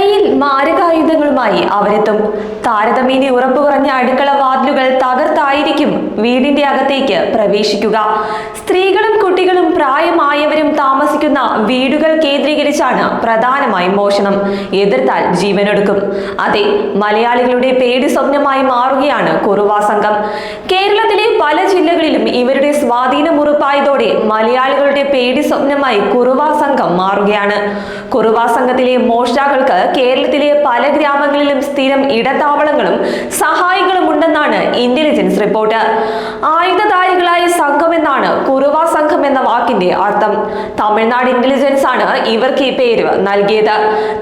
കയ്യിൽ മാരകായുധങ്ങളുമായി അവരെത്തും. താരതമ്യേന ഉറപ്പു കുറഞ്ഞ അടുക്കള വാതിലുകൾ തകർത്തായിരിക്കും വീടിന്റെ അകത്തേക്ക് പ്രവേശിക്കുക. സ്ത്രീകളും കുട്ടികളും പ്രായമായവരും താമസിക്കുന്ന വീടുകൾ കേന്ദ്രീകരിച്ചാണ് പ്രധാനമായും മോഷണം. എതിർത്താൽ ജീവനൊടുക്കും. അതെ, മലയാളികളുടെ പേടി സ്വപ്നമായി മാറുകയാണ് കുറുവാ സംഘം. കേരളത്തിലെ പല ജില്ലകളിലും ഇവരുടെ സ്വാധീനം ഉറപ്പായതോടെ മലയാളികളുടെ പേടി സ്വപ്നമായി കുറുവാ സംഘം മാറുകയാണ്. കുറുവാ സംഘത്തിലെ മോഷ്ടാക്കൾക്ക് കേരളത്തിലെ പല ഗ്രാമങ്ങളിലും സ്ഥിരം ഇടത്താവളങ്ങളും സഹായികളും ഉണ്ടെന്നാണ് ഇന്റലിജൻസ് റിപ്പോർട്ട്. ആയുധധാരികളായ സംഘമെന്നാണ് കുറുവാ സംഘം എന്ന വാക്കിന്റെ അർത്ഥം. തമിഴ്നാട് ഇന്റലിജൻസ് ആണ് ഇവർക്ക് ഈ പേര് നൽകിയത്.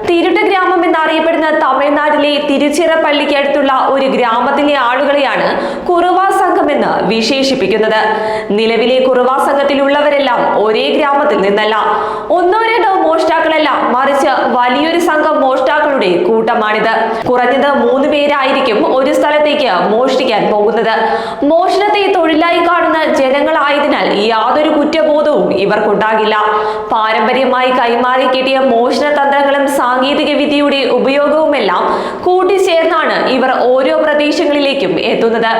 തിരുട്ട് ഗ്രാമം എന്നറിയപ്പെടുന്ന തമിഴ്നാട്ടിലെ തിരുച്ചിറപ്പള്ളിക്ക് അടുത്തുള്ള ഒരു ഗ്രാമത്തിലെ ആളുകളെയാണ് കുറുവാ സംഘം എന്ന് വിശേഷിപ്പിക്കുന്നത്. നിലവിലെ കുറുവാ സംഘത്തിലുള്ളവരെല്ലാം ഒരേ ഗ്രാമത്തിൽ നിന്നല്ല, ഒന്നോ രണ്ടോ മോഷ്ടാക്കളല്ല, മറിച്ച് വലിയൊരു സംഘം മോഷ്ടാക്കളുടെ കൂട്ടമാണിത്. കുറഞ്ഞത് 3 പേരായിരിക്കും ഒരു സ്ഥലത്തേക്ക് മോഷ്ടിക്കാൻ പോകുന്നത്. മോഷണത്തെ തൊഴിലായി കാണുന്ന ജനങ്ങളായതിനാൽ യാതൊരു കുറ്റബോധവും ഇവർക്കുണ്ടാകില്ല. പാരമ്പര്യമായി കൈമാറി കിട്ടിയ മോഷണ തന്ത്രങ്ങളും സാങ്കേതിക വിദ്യയുടെ ഉപയോഗവുമെല്ലാം കൂട്ടിച്ചേർന്നാണ് ഇവർ ഓരോ പ്രദേശങ്ങളിലേക്കും എത്തുന്നത്.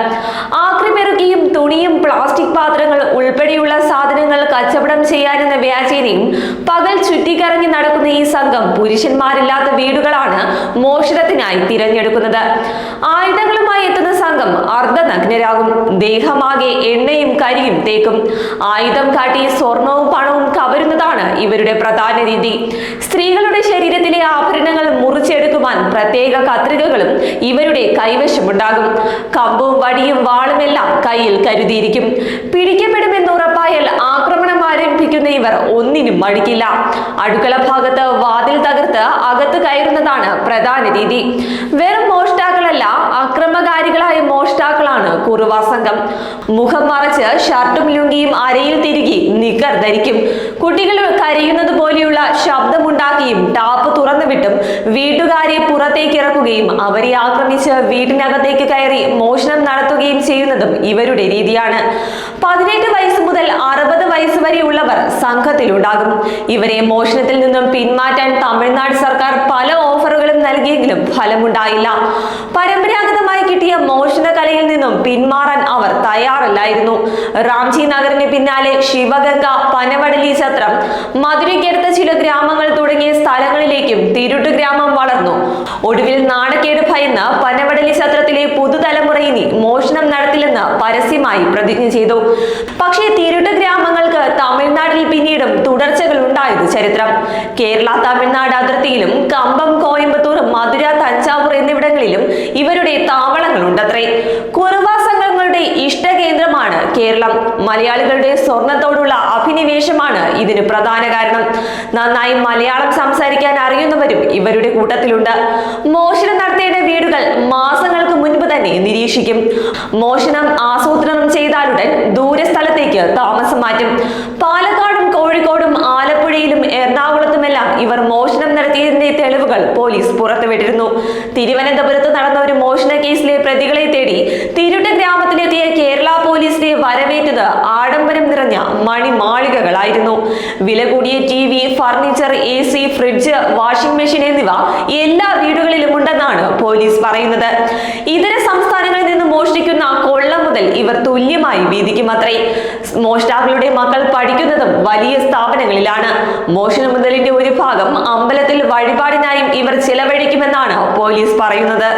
ആക്രിപ്പെറുക്കിയും തുണിയും പ്ലാസ്റ്റിക് പാത്രങ്ങൾ ഉൾപ്പെടെയുള്ള സാധനങ്ങൾ കച്ചവടം ചെയ്യാനെന്ന വ്യാജേനയും പകൽ ചുറ്റിക്കറങ്ങി നടക്കുന്ന ഈ സംഘം പുരുഷന്മാരില്ലാത്ത വീടുകളാണ് മോഷണത്തിനായി തിരഞ്ഞെടുക്കുന്നത്. ആയുധങ്ങളുമായി എത്തുന്ന സംഘം അർദ്ധനഗ്നരാകും. ദേഹമാകെ എണ്ണയും കരിയും തേക്കും. ആയുധം കാട്ടി സ്വർണവും പണവും കവരുന്നതാണ് ഇവരുടെ പ്രധാന രീതി. സ്ത്രീകളുടെ ശരീരത്തിലെ ആഭരണങ്ങൾ മുറിച്ചെടുക്കുവാൻ പ്രത്യേക കത്രികകളും ഇവരുടെ കൈവശമുണ്ടാകും. കമ്പും വടിയും വാളുമെല്ലാം കയ്യിൽ കരുതിയിരിക്കും. പിടിക്കപ്പെടുമെന്ന് ഉറപ്പായാൽ ആക്രമണം ആരംഭിക്കുന്ന ഇവർ ഒന്നിനും മടിക്കില്ല. അടുക്കള ഭാഗത്ത് വാതിൽ തകർത്ത് അകത്ത് കയറുന്നതാണ് പ്രധാന രീതി. വെറും മോഷ്ടാക്കളല്ല, അക്രമകാരികളായ മോഷ്ടാക്കളാണ് കുറുവാ സംഘം. മുഖം മറച്ച് ഷർട്ടും ലുങ്കിയും അരയിൽ തിരുകി നിക്കർ ധരിക്കും. കുട്ടികൾ കരയുന്നത് പോലെയുള്ള ശബ്ദമുണ്ടാക്കിയും ടാപ്പ് തുറന്നു വിട്ടും വീട്ടുകാരെ പുറത്തേക്ക് ഇറക്കുകയും അവരെ ആക്രമിച്ച് വീട്ടിനകത്തേക്ക് കയറി മോഷണം നടത്തുകയും ചെയ്യുന്നതും ഇവരുടെ രീതിയാണ്. 18 വയസ്സ് മുതൽ 60 വയസ്സ് വരെയുള്ളവർ സംഘത്തിലുണ്ടാകും. ഇവരെ മോഷണത്തിൽ നിന്നും പിന്മാറ്റാൻ തമിഴ്നാട് സർക്കാർ പല ഓഫറുകളും നൽകിയെങ്കിലും ഫലമുണ്ടായില്ല. പരമ്പരാഗതമായി കിട്ടിയ മോഷണ കലയിൽ നിന്നും പിന്മാറാൻ അവർ തയ്യാറല്ലായിരുന്നു. റാംജി നഗറിന് പിന്നാലെ ശിവഗംഗ, പനവടലി സത്രം, മധുരയ്ക്കടുത്ത ചില ഗ്രാമങ്ങൾ തുടങ്ങിയ സ്ഥലങ്ങളിലേക്കും തിരുട്ട് ഗ്രാമം വളർന്നു. ഒടുവിൽ നാണക്കേട് ഭയന്ന് പനവടലി സത്രത്തിലെ പുതുതലമുറ ഇനി മോഷണം നടത്തില്ലെന്ന് പരസ്യമായി പ്രതിജ്ഞ ചെയ്തു. പക്ഷേ തിരുട്ട് ഗ്രാമങ്ങൾക്ക് തമിഴ്നാട്ടിൽ പിന്നീടും തുടർച്ചകൾ ഉണ്ടായത് ചരിത്രം. കേരള തമിഴ്നാട് അതിർത്തിയിലും കമ്പം, കോയമ്പത്തൂർ, മധുര, തഞ്ചാവൂർ എന്നിവിടങ്ങളിലും ഇവരുടെ താവളങ്ങളുണ്ടത്രേ. കുറുവാ സംഘങ്ങളുടെ ഇഷ്ടകേന്ദ്രമാണ് കേരളം. മലയാളികളുടെ സ്വർണത്തോടുള്ള അഭിനിവേശമാണ് ഇതിന് പ്രധാന കാരണം. നന്നായി മലയാളം സംസാരിക്കാൻ അറിയുന്നവരും ഇവരുടെ കൂട്ടത്തിലുണ്ട്. മോഷണം നടത്തേണ്ട വീടുകൾ മാസങ്ങൾക്ക് മുൻപ് തന്നെ നിരീക്ഷിക്കും. മോഷണം ആസൂത്രണം ചെയ്താലുടൻ ദൂരസ്ഥലത്തേക്ക് താമസം മാറ്റും. പാലക്കാടും കോഴിക്കോടും ആലപ്പുഴയിലും എറണാകുളത്തുമെല്ലാം ഇവർ മോഷണം നടത്തിയതിന്റെ തെളിവുകൾ പോലീസ് പുറത്തുവിട്ടിരുന്നു. തിരുവനന്തപുരത്ത് നടന്ന ഒരു മോഷണ കേസിലെ പ്രതികളെ തേടി തിരുട്ട് ഗ്രാമത്തിലെത്തിയ കേരള പോലീസിനെ വരവേറ്റത് ആഡംബരം നിറഞ്ഞ മണിമാളികകളായിരുന്നു. വില കൂടിയ TV, furniture, AC, fridge, washing machine എന്നിവ എല്ലാ വീടുകളിലും ഉണ്ടെന്നാണ് പോലീസ് പറയുന്നത്. ഇതര സംസ്ഥാനങ്ങളിൽ നിന്ന് മോഷ്ടിക്കുന്ന കൊള്ള മുതൽ ഇവർ തുല്യമായി വീതിക്കുമത്രേ. മോഷ്ടാക്കളുടെ മക്കൾ പഠിക്കുന്നതും വലിയ സ്ഥാപനങ്ങളിലാണ്. മോഷണ മുതലിന്റെ ഒരു ഭാഗം അമ്പലത്തിൽ വഴിപാടിനായും ഇവർ ചിലവഴിക്കുമെന്നാണ് പോലീസ് പറയുന്നത്.